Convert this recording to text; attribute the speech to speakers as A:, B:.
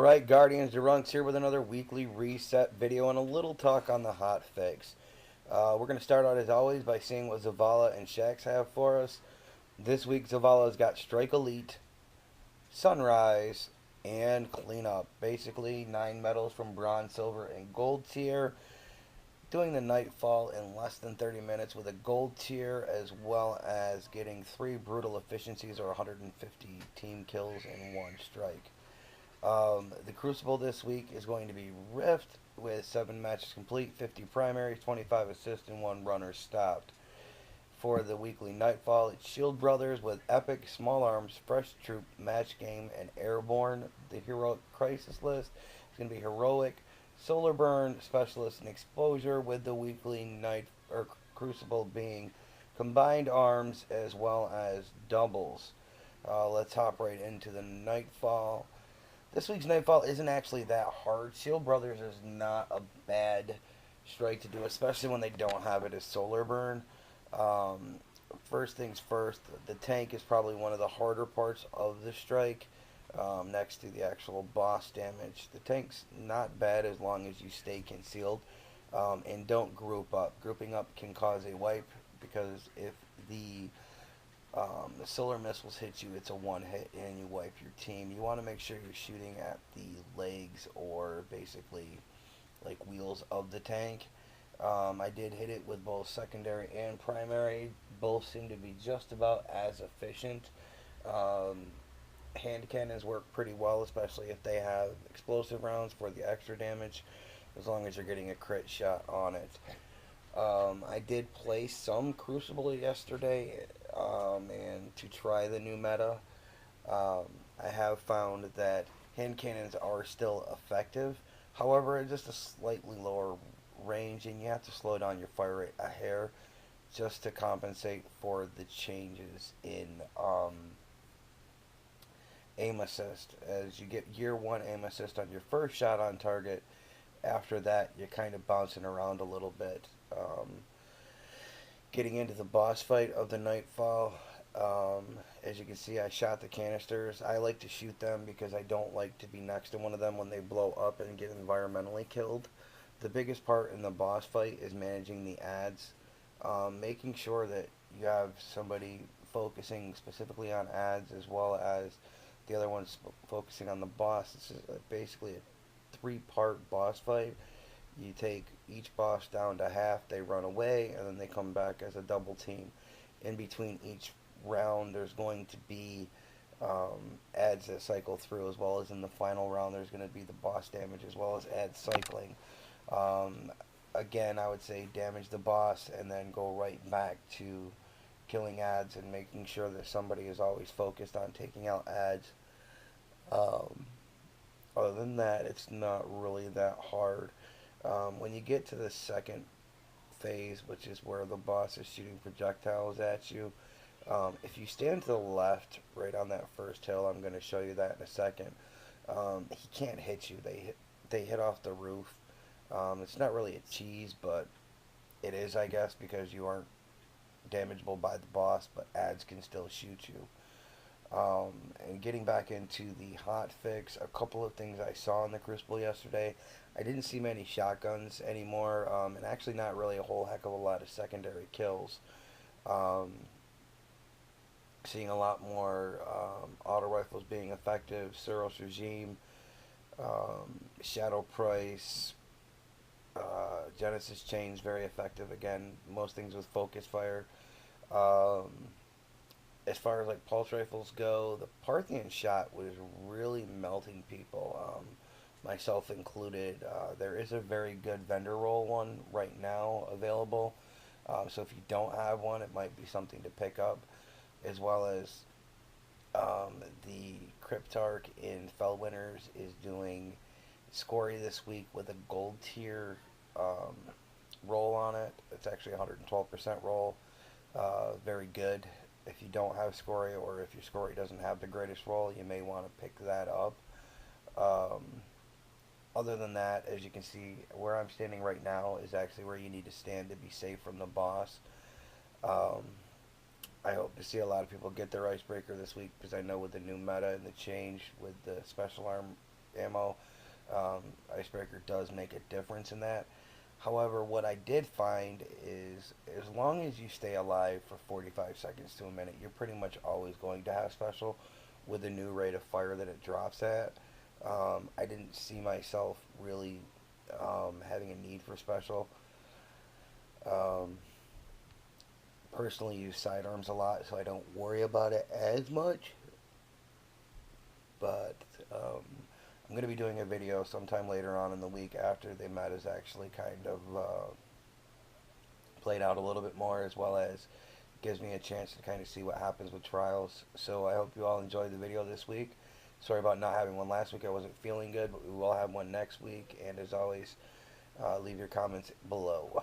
A: Alright, Guardians Drunks here with another weekly reset video and a little talk on the hot fix. We're going to start out as always by seeing what Zavala and Shax have for us. This week Zavala's got Strike Elite, Sunrise, and Cleanup. Basically 9 medals from Bronze, Silver, and Gold tier. Doing the Nightfall in less than 30 minutes with a Gold tier, as well as getting 3 brutal efficiencies or 150 team kills in 1 strike. The Crucible this week is going to be Rift with 7 matches complete, 50 primaries, 25 assists, and 1 runner stopped. For the weekly Nightfall, it's Shield Brothers with Epic, Small Arms, Fresh Troop, Match Game, and Airborne. The Heroic Crisis list is going to be Heroic, Solar Burn, Specialist, and Exposure, with the weekly Crucible being Combined Arms as well as Doubles. Let's hop right into the Nightfall. This week's Nightfall isn't actually that hard. Shield Brothers is not a bad strike to do, especially when they don't have it as Solar Burn. First things first, the tank is probably one of the harder parts of the strike, next to the actual boss damage. The tank's not bad as long as you stay concealed, and don't group up. Grouping up can cause a wipe, because if the solar missiles hit you, it's a one hit and you wipe your team. You want to make sure you're shooting at the legs, or basically like wheels of the tank. I did hit it with both secondary and primary. Both seem to be just about as efficient. Hand cannons work pretty well, especially if they have explosive rounds for the extra damage, as long as you're getting a crit shot on it. I did play some Crucible yesterday, and to try the new meta. I have found that hand cannons are still effective. However, it's just a slightly lower range, and you have to slow down your fire rate a hair just to compensate for the changes in aim assist. As you get year 1 aim assist on your first shot on target, after that you're kind of bouncing around a little bit. Getting into the boss fight of the Nightfall, as you can see, I shot the canisters. I like to shoot them because I don't like to be next to one of them when they blow up and get environmentally killed. The biggest part in the boss fight is managing the ads, making sure that you have somebody focusing specifically on ads, as well as the other ones focusing on the boss. This is basically a 3-part boss fight. You take each boss down to half, they run away, and then they come back as a double team. In between each round, there's going to be ads that cycle through, as well as in the final round, there's going to be the boss damage, as well as ads cycling. Again, I would say damage the boss, and then go right back to killing ads and making sure that somebody is always focused on taking out ads. Other than that, it's not really that hard. When you get to the second phase, which is where the boss is shooting projectiles at you, if you stand to the left, right on that first hill, I'm going to show you that in a second, he can't hit you. They hit off the roof. It's not really a cheese, but it is, I guess, because you aren't damageable by the boss, but ads can still shoot you. And getting back into the hot fix, a couple of things I saw in the Crucible yesterday. I didn't see many shotguns anymore, and actually not really a whole heck of a lot of secondary kills. Seeing a lot more auto rifles being effective. Suros Regime, Shadow Price, Genesis Chains very effective. Again, most things with focus fire. As far as like pulse rifles go, the Parthian shot was really melting people, myself included. There is a very good vendor roll one right now available, so if you don't have one, it might be something to pick up, as well as the Cryptarch in Fellwinners is doing Scory this week with a gold tier roll on it. It's actually 112% roll. Very good. If you don't have Scory, or if your Scory doesn't have the greatest roll, you may want to pick that up. Other than that, as you can see, where I'm standing right now is actually where you need to stand to be safe from the boss. I hope to see a lot of people get their Icebreaker this week, because I know with the new meta and the change with the special arm ammo. Icebreaker does make a difference in that. However, what I did find is as long as you stay alive for 45 seconds to a minute, you're pretty much always going to have special with the new rate of fire that it drops at. I didn't see myself really having a need for special. Um, Personally use sidearms a lot, so I don't worry about it as much. But I'm going to be doing a video sometime later on in the week after the meta's actually kind of played out a little bit more, as well as gives me a chance to kind of see what happens with trials. So I hope you all enjoyed the video this week. Sorry about not having one last week. I wasn't feeling good, but we will have one next week. And as always, leave your comments below.